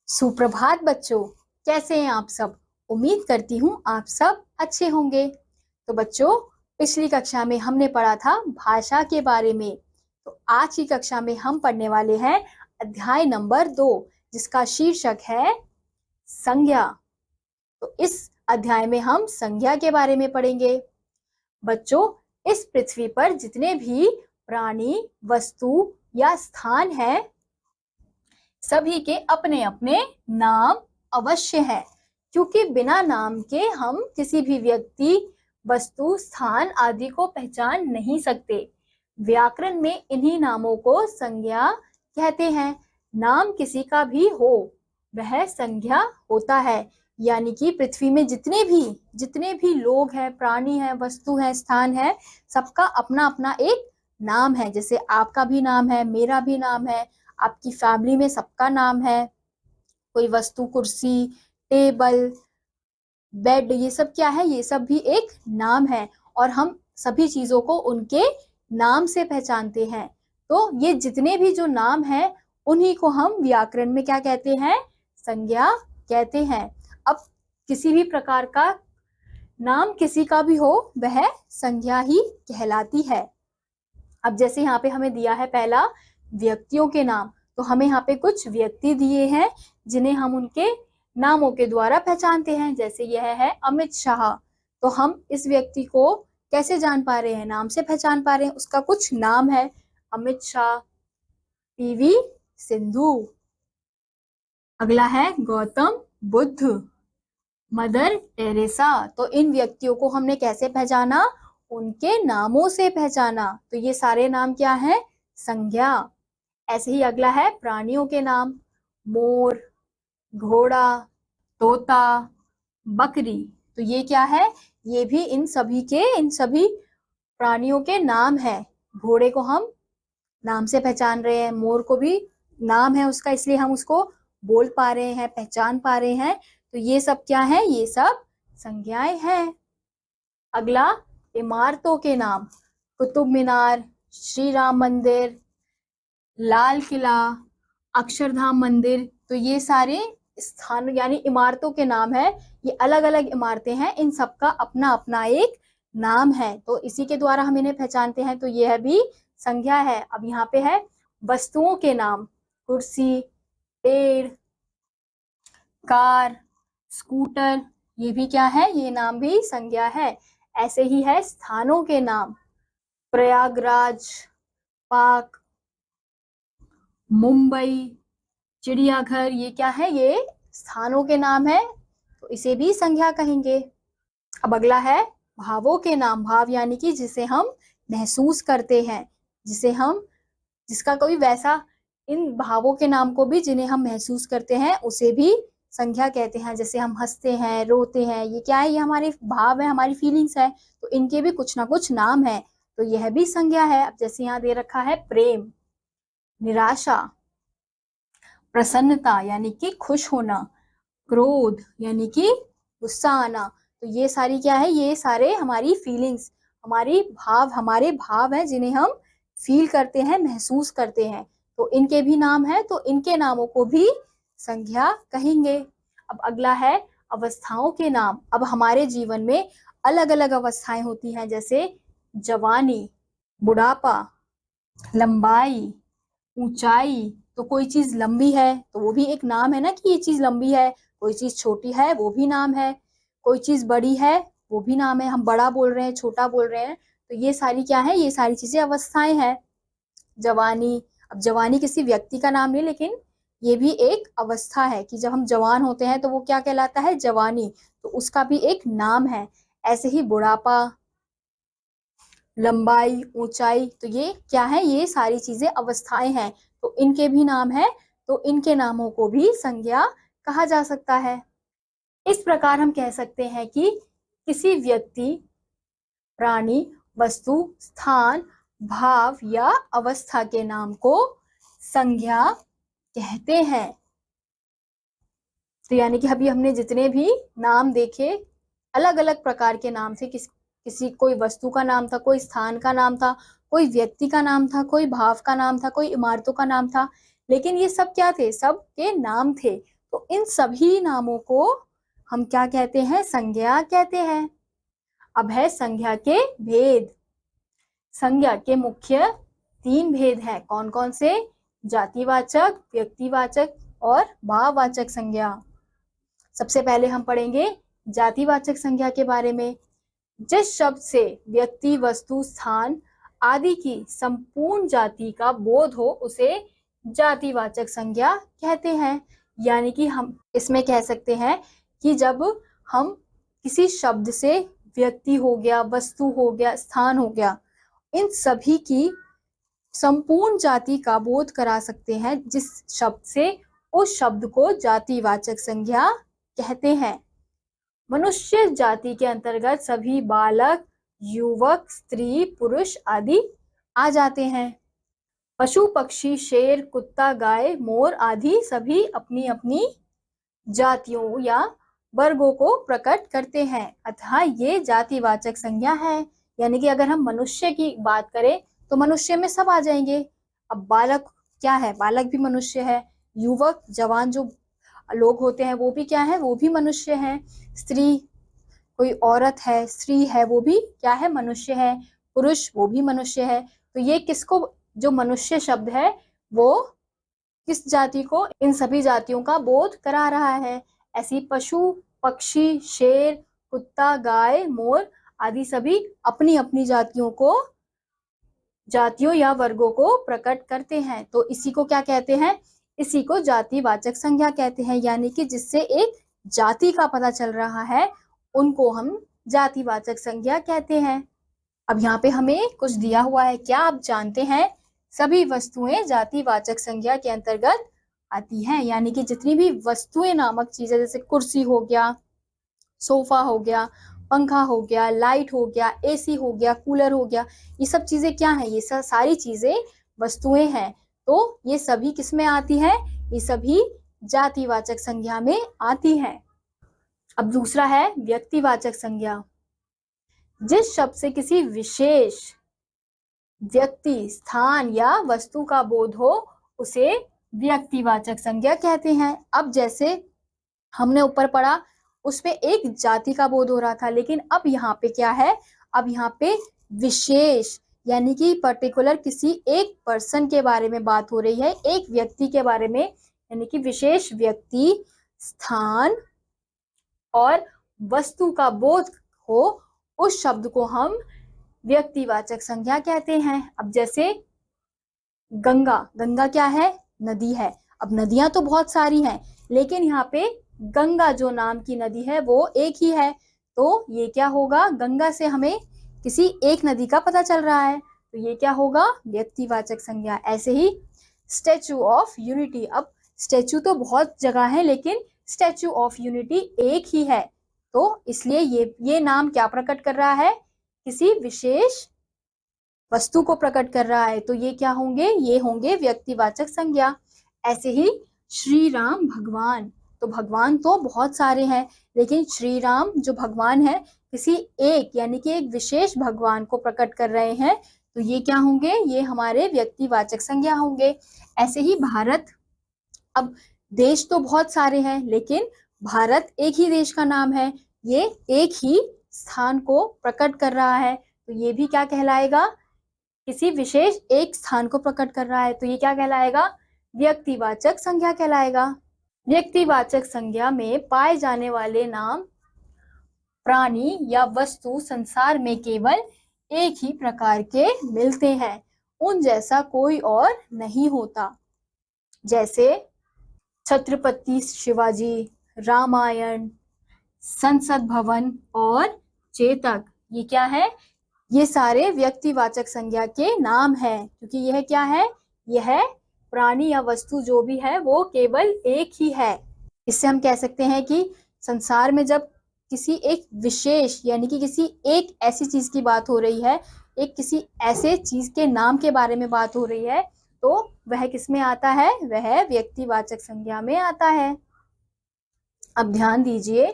सुप्रभात बच्चों, कैसे हैं आप सब। उम्मीद करती हूँ आप सब अच्छे होंगे। तो बच्चों, पिछली कक्षा में हमने पढ़ा था भाषा के बारे में। तो आज की कक्षा में हम पढ़ने वाले हैं अध्याय नंबर 2, जिसका शीर्षक है संज्ञा। तो इस अध्याय में हम संज्ञा के बारे में पढ़ेंगे। बच्चों, इस पृथ्वी पर जितने भी प्राणी, वस्तु या स्थान है, सभी के अपने अपने नाम अवश्य है, क्योंकि बिना नाम के हम किसी भी व्यक्ति, वस्तु, स्थान आदि को पहचान नहीं सकते। व्याकरण में इन्हीं नामों को संज्ञा कहते हैं। नाम किसी का भी हो, वह संज्ञा होता है। यानी कि पृथ्वी में जितने भी लोग हैं, प्राणी हैं, वस्तु है, स्थान है, सबका अपना अपना एक नाम है। जैसे आपका भी नाम है, मेरा भी नाम है, आपकी फैमिली में सबका नाम है। कोई वस्तु, कुर्सी, टेबल, बेड, ये सब क्या है? ये सब भी एक नाम है और हम सभी चीजों को उनके नाम से पहचानते हैं। तो ये जितने भी जो नाम है, उन्हीं को हम व्याकरण में क्या कहते हैं? संज्ञा कहते हैं। अब किसी भी प्रकार का नाम किसी का भी हो, वह संज्ञा ही कहलाती है। अब जैसे यहाँ पे हमें दिया है पहला व्यक्तियों के नाम, तो हमें यहाँ पे कुछ व्यक्ति दिए हैं जिन्हें हम उनके नामों के द्वारा पहचानते हैं। जैसे यह है अमित शाह, तो हम इस व्यक्ति को कैसे जान पा रहे हैं? नाम से पहचान पा रहे हैं। उसका कुछ नाम है, अमित शाह, पीवी सिंधु। अगला है गौतम बुद्ध, मदर टेरेसा। तो इन व्यक्तियों को हमने कैसे पहचाना? उनके नामों से पहचाना। तो ये सारे नाम क्या है? संज्ञा। ऐसे ही अगला है प्राणियों के नाम, मोर, घोड़ा, तोता, बकरी। तो ये क्या है? ये भी इन सभी प्राणियों के नाम है। घोड़े को हम नाम से पहचान रहे हैं, मोर को भी नाम है उसका, इसलिए हम उसको बोल पा रहे हैं, पहचान पा रहे हैं। तो ये सब क्या है? ये सब संज्ञाएं हैं। अगला इमारतों के नाम, कुतुब मीनार, श्री राम मंदिर, लाल किला, अक्षरधाम मंदिर। तो ये सारे स्थान यानी इमारतों के नाम है। ये अलग अलग इमारतें हैं, इन सबका अपना अपना एक नाम है। तो इसी के द्वारा हम इन्हें पहचानते हैं। तो यह भी संज्ञा है। अब यहाँ पे है वस्तुओं के नाम, कुर्सी, पेड़, कार, स्कूटर। ये भी क्या है? ये नाम भी संज्ञा है। ऐसे ही है स्थानों के नाम, प्रयागराज, पाक, मुंबई, चिड़ियाघर। ये क्या है? ये स्थानों के नाम है, तो इसे भी संज्ञा कहेंगे। अब अगला है भावों के नाम। भाव यानी कि जिसे हम महसूस करते हैं, जिसका कोई वैसा, इन भावों के नाम को भी जिन्हें हम महसूस करते हैं उसे भी संज्ञा कहते हैं। जैसे हम हंसते हैं, रोते हैं, ये क्या है? ये हमारे भाव है, हमारी फीलिंग्स है। तो इनके भी कुछ ना कुछ नाम है, तो यह भी संज्ञा है। अब जैसे यहाँ दे रखा है प्रेम, निराशा, प्रसन्नता यानी कि खुश होना, क्रोध यानी कि गुस्सा आना। तो ये सारी क्या है? ये सारे हमारी फीलिंग्स, हमारे भाव है जिन्हें हम फील करते हैं, महसूस करते हैं। तो इनके भी नाम है, तो इनके नामों को भी संज्ञा कहेंगे। अब अगला है अवस्थाओं के नाम। अब हमारे जीवन में अलग अलग अवस्थाएं होती हैं, जैसे जवानी, बुढ़ापा, लंबाई, ऊंचाई। तो कोई चीज लंबी है तो वो भी एक नाम है ना, कि ये चीज लंबी है। कोई चीज छोटी है, वो भी नाम है। कोई चीज बड़ी है, वो भी नाम है। हम बड़ा बोल रहे हैं, छोटा बोल रहे हैं, तो ये सारी क्या है? ये सारी चीजें अवस्थाएं हैं। जवानी, अब जवानी किसी व्यक्ति का नाम नहीं, लेकिन ये भी एक अवस्था है कि जब हम जवान होते हैं तो वो क्या कहलाता है? जवानी। तो उसका भी एक नाम है। ऐसे ही बुढ़ापा, लंबाई, ऊंचाई, तो ये क्या है? ये सारी चीजें अवस्थाएं हैं, तो इनके भी नाम है। तो इनके नामों को भी संज्ञा कहा जा सकता है। इस प्रकार हम कह सकते हैं कि किसी व्यक्ति, प्राणी, वस्तु, स्थान, भाव या अवस्था के नाम को संज्ञा कहते हैं। तो यानी कि अभी हमने जितने भी नाम देखे, अलग अलग प्रकार के नाम थे। किसी कोई वस्तु का नाम था, कोई स्थान का नाम था, कोई व्यक्ति का नाम था, कोई भाव का नाम था, कोई इमारतों का नाम था। लेकिन ये सब क्या थे? सब के नाम थे। तो इन सभी नामों को हम क्या कहते हैं? संज्ञा कहते हैं। अब है संज्ञा के भेद। संज्ञा के मुख्य 3 भेद हैं। कौन कौन से? जातिवाचक, व्यक्तिवाचक और भाववाचक संज्ञा। सबसे पहले हम पढ़ेंगे जातिवाचक संज्ञा के बारे में। जिस शब्द से व्यक्ति, वस्तु, स्थान आदि की संपूर्ण जाति का बोध हो उसे जातिवाचक संज्ञा कहते हैं। यानी कि हम इसमें कह सकते हैं कि जब हम किसी शब्द से व्यक्ति हो गया, वस्तु हो गया, स्थान हो गया, इन सभी की संपूर्ण जाति का बोध करा सकते हैं जिस शब्द से, उस शब्द को जातिवाचक संज्ञा कहते हैं। मनुष्य जाति के अंतर्गत सभी बालक, युवक, स्त्री, पुरुष आदि आ जाते हैं। पशु, पक्षी, शेर, कुत्ता, गाय, मोर आदि सभी अपनी अपनी जातियों या वर्गों को प्रकट करते हैं, अतः ये जातिवाचक संज्ञा है। यानी कि अगर हम मनुष्य की बात करें तो मनुष्य में सब आ जाएंगे। अब बालक क्या है? बालक भी मनुष्य है। युवक, जवान जो लोग होते हैं वो भी क्या है? वो भी मनुष्य है। स्त्री, कोई औरत है, स्त्री है, वो भी क्या है? मनुष्य है। पुरुष, वो भी मनुष्य है। तो ये किसको, जो मनुष्य शब्द है वो किस जाति को? इन सभी जातियों का बोध करा रहा है। ऐसी पशु, पक्षी, शेर, कुत्ता, गाय, मोर आदि सभी अपनी अपनी जातियों या वर्गों को प्रकट करते हैं। तो इसी को क्या कहते हैं? इसी को जातिवाचक संज्ञा कहते हैं। यानी कि जिससे एक जाति का पता चल रहा है उनको हम जातिवाचक संज्ञा कहते हैं। अब यहाँ पे हमें कुछ दिया हुआ है। क्या आप जानते हैं सभी वस्तुएं जातिवाचक संज्ञा के अंतर्गत आती हैं? यानी कि जितनी भी वस्तुएं नामक चीजें, जैसे कुर्सी हो गया, सोफा हो गया, पंखा हो गया, लाइट हो गया, एसी हो गया, कूलर हो गया, ये सब चीजें क्या है? ये सारी चीजें वस्तुएं हैं। तो ये सभी किस में आती है? ये सभी जातिवाचक संज्ञा में आती हैं। अब दूसरा है व्यक्तिवाचक संज्ञा। जिस शब्द से किसी विशेष व्यक्ति, स्थान या वस्तु का बोध हो उसे व्यक्तिवाचक संज्ञा कहते हैं। अब जैसे हमने ऊपर पढ़ा उसमें एक जाति का बोध हो रहा था, लेकिन अब यहाँ पे क्या है? अब यहाँ पे विशेष, यानी कि पर्टिकुलर किसी एक पर्सन के बारे में बात हो रही है, एक व्यक्ति के बारे में। यानी कि विशेष व्यक्ति, स्थान और वस्तु का बोध हो उस शब्द को हम व्यक्तिवाचक संज्ञा कहते हैं। अब जैसे गंगा, गंगा क्या है? नदी है। अब नदियां तो बहुत सारी हैं, लेकिन यहाँ पे गंगा जो नाम की नदी है वो एक ही है। तो ये क्या होगा? गंगा से हमें किसी एक नदी का पता चल रहा है, तो ये क्या होगा? व्यक्तिवाचक संज्ञा। ऐसे ही स्टैचू ऑफ यूनिटी। अब स्टैचू तो बहुत जगह है, लेकिन स्टैचू ऑफ यूनिटी एक ही है, तो इसलिए ये नाम क्या प्रकट कर रहा है? किसी विशेष वस्तु को प्रकट कर रहा है। तो ये क्या होंगे? ये होंगे व्यक्तिवाचक संज्ञा। ऐसे ही श्री राम भगवान, तो भगवान तो बहुत सारे हैं, लेकिन श्री राम जो भगवान है किसी एक, यानी कि एक विशेष भगवान को प्रकट कर रहे हैं, तो ये क्या होंगे? ये हमारे व्यक्तिवाचक संज्ञा होंगे। ऐसे ही भारत, अब देश तो बहुत सारे हैं, लेकिन भारत एक ही देश का नाम है, ये एक ही स्थान को प्रकट कर रहा है, तो ये भी क्या कहलाएगा? किसी विशेष एक स्थान को प्रकट कर रहा है, तो ये क्या कहलाएगा? व्यक्तिवाचक संज्ञा कहलाएगा। व्यक्तिवाचक संज्ञा में पाए जाने वाले नाम, प्राणी या वस्तु संसार में केवल एक ही प्रकार के मिलते हैं, उन जैसा कोई और नहीं होता। जैसे छत्रपति शिवाजी, रामायण, संसद भवन और चेतक, ये क्या है? ये सारे व्यक्तिवाचक संज्ञा के नाम हैं, क्योंकि यह क्या है? यह प्राणी या वस्तु जो भी है वो केवल एक ही है। इससे हम कह सकते हैं कि संसार में जब किसी एक विशेष, यानी कि किसी एक ऐसी चीज की बात हो रही है, एक किसी ऐसे चीज के नाम के बारे में बात हो रही है, तो वह किस में आता है? वह व्यक्तिवाचक संज्ञा में आता है। अब ध्यान दीजिए,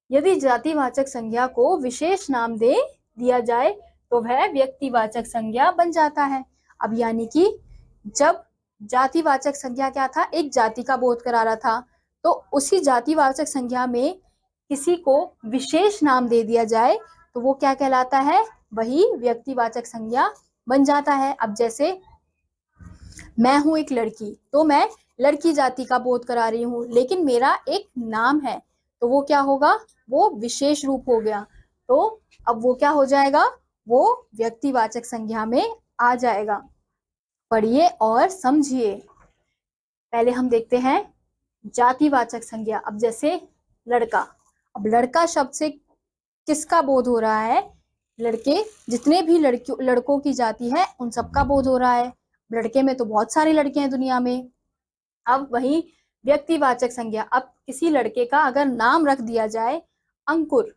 यदि जातिवाचक संज्ञा को विशेष नाम दे दिया जाए तो वह व्यक्तिवाचक संज्ञा बन जाता है। अब यानी कि जब जातिवाचक संज्ञा क्या था? एक जाति का बोध करा रहा था, तो उसी जातिवाचक संज्ञा में किसी को विशेष नाम दे दिया जाए तो वो क्या कहलाता है, वही व्यक्तिवाचक संज्ञा बन जाता है। अब जैसे मैं हूं एक लड़की, तो मैं लड़की जाति का बोध करा रही हूँ, लेकिन मेरा एक नाम है, तो वो क्या होगा, वो विशेष रूप हो गया। तो अब वो क्या हो जाएगा, वो व्यक्तिवाचक संज्ञा में आ जाएगा। पढ़िए और समझिए। पहले हम देखते हैं जातिवाचक संज्ञा। अब जैसे लड़का, अब लड़का शब्द से किसका बोध हो रहा है, लड़के, जितने भी लड़कों की जाति है उन सबका बोध हो रहा है। लड़के में तो बहुत सारे लड़के हैं दुनिया में। अब वही व्यक्तिवाचक संज्ञा, अब किसी लड़के का अगर नाम रख दिया जाए अंकुर,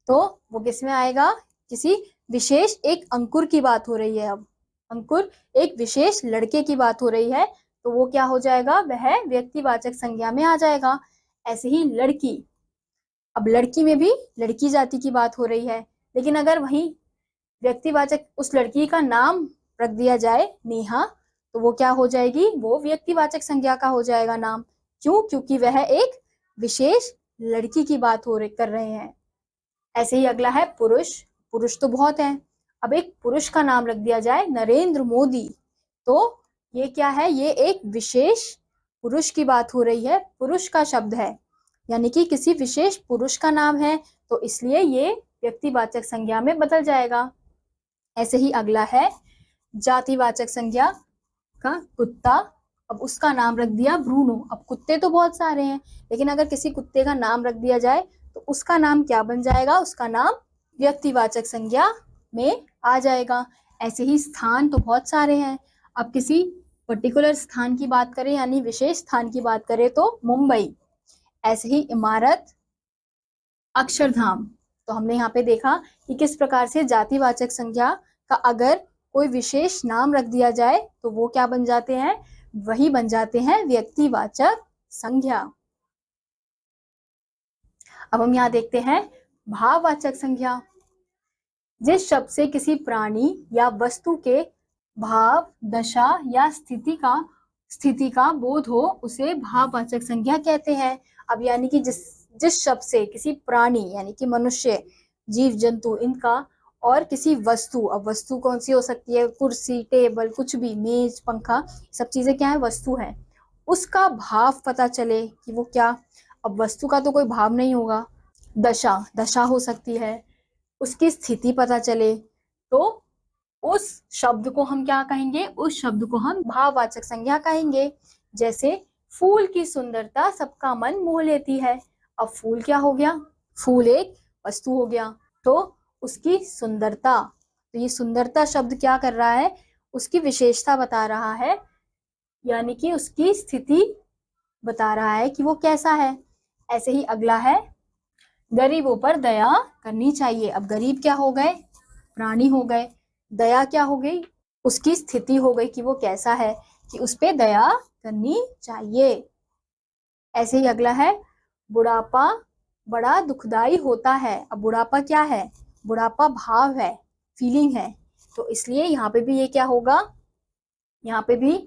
तो वो किस में आएगा, किसी विशेष एक अंकुर की बात हो रही है। अब अंकुर एक विशेष लड़के की बात हो रही है, तो वो क्या हो जाएगा, वह व्यक्तिवाचक संज्ञा में आ जाएगा। ऐसे ही लड़की, अब लड़की में भी लड़की जाति की बात हो रही है, लेकिन अगर वही व्यक्तिवाचक उस लड़की का नाम रख दिया जाए नेहा, तो वो क्या हो जाएगी, वो व्यक्तिवाचक संज्ञा का हो जाएगा नाम। क्यों, क्योंकि वह एक विशेष लड़की की बात कर रहे हैं। ऐसे ही अगला है पुरुष। पुरुष तो बहुत हैं, अब एक पुरुष का नाम रख दिया जाए नरेंद्र मोदी, तो ये क्या है, ये एक विशेष पुरुष की बात हो रही है, पुरुष का शब्द है, यानी कि किसी विशेष पुरुष का नाम है, तो इसलिए ये व्यक्तिवाचक संज्ञा में बदल जाएगा। ऐसे ही अगला है जातिवाचक संज्ञा का कुत्ता। अब उसका नाम रख दिया ब्रूनो। अब कुत्ते तो बहुत सारे हैं, लेकिन अगर किसी कुत्ते का नाम रख दिया जाए तो उसका नाम क्या बन जाएगा, उसका नाम व्यक्तिवाचक संज्ञा में आ जाएगा। ऐसे ही स्थान तो बहुत सारे हैं। अब किसी पर्टिकुलर स्थान की बात करें, यानी विशेष स्थान की बात करें, तो मुंबई। ऐसे ही इमारत, अक्षरधाम। तो हमने यहाँ पे देखा कि किस प्रकार से जातिवाचक संज्ञा का अगर कोई विशेष नाम रख दिया जाए तो वो क्या बन जाते हैं, वही बन जाते हैं व्यक्तिवाचक संज्ञा। अब हम यहाँ देखते हैं भाववाचक संज्ञा। जिस शब्द से किसी प्राणी या वस्तु के भाव, दशा या स्थिति का बोध हो, उसे भाववाचक संज्ञा कहते हैं। अब यानी कि जिस शब्द से किसी प्राणी यानी कि मनुष्य, जीव जंतु, इनका, और किसी वस्तु, अब वस्तु कौन सी हो सकती है, कुर्सी, टेबल, कुछ भी, मेज, पंखा, सब चीजें क्या है, वस्तु है, उसका भाव पता चले कि वो क्या, अब वस्तु का तो कोई भाव नहीं होगा, दशा हो सकती है, उसकी स्थिति पता चले, तो उस शब्द को हम क्या कहेंगे, उस शब्द को हम भाववाचक संज्ञा कहेंगे। जैसे फूल की सुंदरता सबका मन मोह लेती है। अब फूल क्या हो गया, फूल एक वस्तु हो गया, तो उसकी सुंदरता, तो ये सुंदरता शब्द क्या कर रहा है, उसकी विशेषता बता रहा है, यानी कि उसकी स्थिति बता रहा है कि वो कैसा है। ऐसे ही अगला है गरीबों पर दया करनी चाहिए। अब गरीब क्या हो गए, प्राणी हो गए, दया क्या हो गई, उसकी स्थिति हो गई कि वो कैसा है, कि उस पे दया करनी चाहिए। ऐसे ही अगला है बुढ़ापा बड़ा दुखदाई होता है। अब बुढ़ापा क्या है, बुढ़ापा भाव है, फीलिंग है, तो इसलिए यहाँ पे भी ये क्या होगा, यहाँ पे भी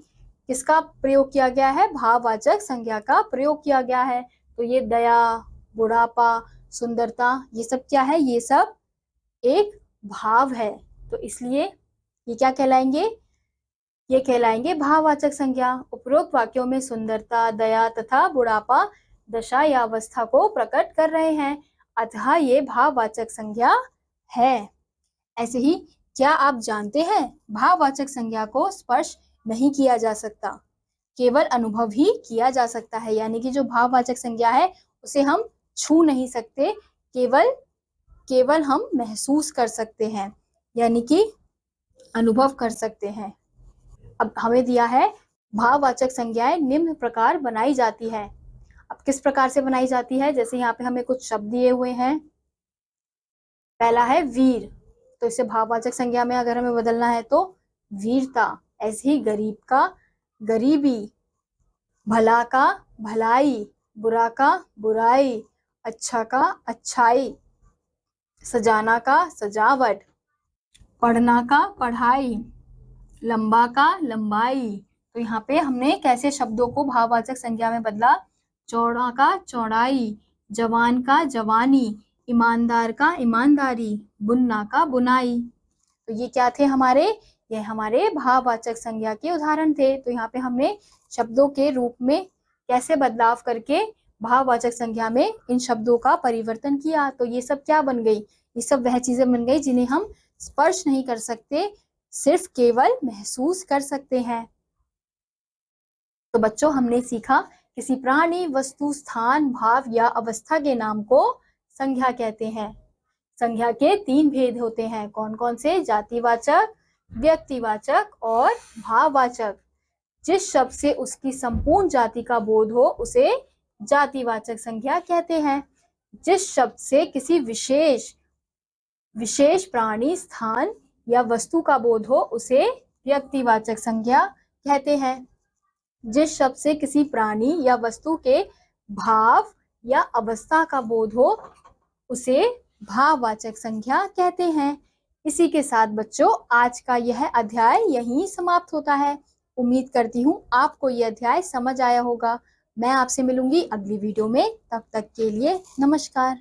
किसका प्रयोग किया गया है, भाववाचक संज्ञा का प्रयोग किया गया है। तो ये दया, बुढ़ापा, सुंदरता, ये सब क्या है, ये सब एक भाव है, तो इसलिए ये क्या कहलाएंगे, ये कहलाएंगे भाववाचक संज्ञा। उपरोक्त वाक्यों में सुंदरता, दया तथा बुढ़ापा दशा या अवस्था को प्रकट कर रहे हैं, अतः ये भाववाचक संज्ञा है। ऐसे ही क्या आप जानते हैं, भाववाचक संज्ञा को स्पर्श नहीं किया जा सकता, केवल अनुभव ही किया जा सकता है। यानी कि जो भाववाचक संज्ञा है उसे हम छू नहीं सकते, केवल हम महसूस कर सकते हैं, यानी कि अनुभव कर सकते हैं। अब हमें दिया है भाववाचक संज्ञाएं निम्न प्रकार बनाई जाती है। अब किस प्रकार से बनाई जाती है, जैसे यहाँ पे हमें कुछ शब्द दिए हुए हैं। पहला है वीर, तो इसे भाववाचक संज्ञा में अगर हमें बदलना है तो वीरता। ऐसे ही गरीब का गरीबी, भला का भलाई, बुरा का बुराई, अच्छा का अच्छाई, सजाना का सजावट, पढ़ना का पढ़ाई, लंबा का लंबाई। तो यहाँ पे हमने कैसे शब्दों को भाववाचक संज्ञा में बदला, चौड़ा का चौड़ाई, जवान का जवानी, ईमानदार का ईमानदारी, बुनना का बुनाई। तो ये क्या थे हमारे, ये हमारे भाववाचक संज्ञा के उदाहरण थे। तो यहाँ पे हमने शब्दों के रूप में कैसे बदलाव करके भाववाचक संज्ञा में इन शब्दों का परिवर्तन किया। तो ये सब क्या बन गई, ये सब वह चीजें बन गई जिन्हें हम स्पर्श नहीं कर सकते, सिर्फ केवल महसूस कर सकते हैं। तो बच्चों हमने सीखा किसी प्राणी, वस्तु, स्थान, भाव या अवस्था के नाम को संज्ञा कहते हैं। संज्ञा के 3 भेद होते हैं, कौन कौन से, जातिवाचक, व्यक्तिवाचक और भाववाचक। जिस शब्द से उसकी संपूर्ण जाति का बोध हो उसे जातिवाचक संज्ञा कहते हैं। जिस शब्द से किसी विशेष प्राणी, स्थान या वस्तु का बोध हो उसे व्यक्तिवाचक संज्ञा कहते हैं। जिस शब्द से किसी प्राणी या वस्तु के भाव या अवस्था का बोध हो उसे भाववाचक संज्ञा कहते हैं। इसी के साथ बच्चों आज का यह अध्याय यहीं समाप्त होता है। उम्मीद करती हूँ आपको यह अध्याय समझ आया होगा। मैं आपसे मिलूंगी अगली वीडियो में, तब तक के लिए नमस्कार।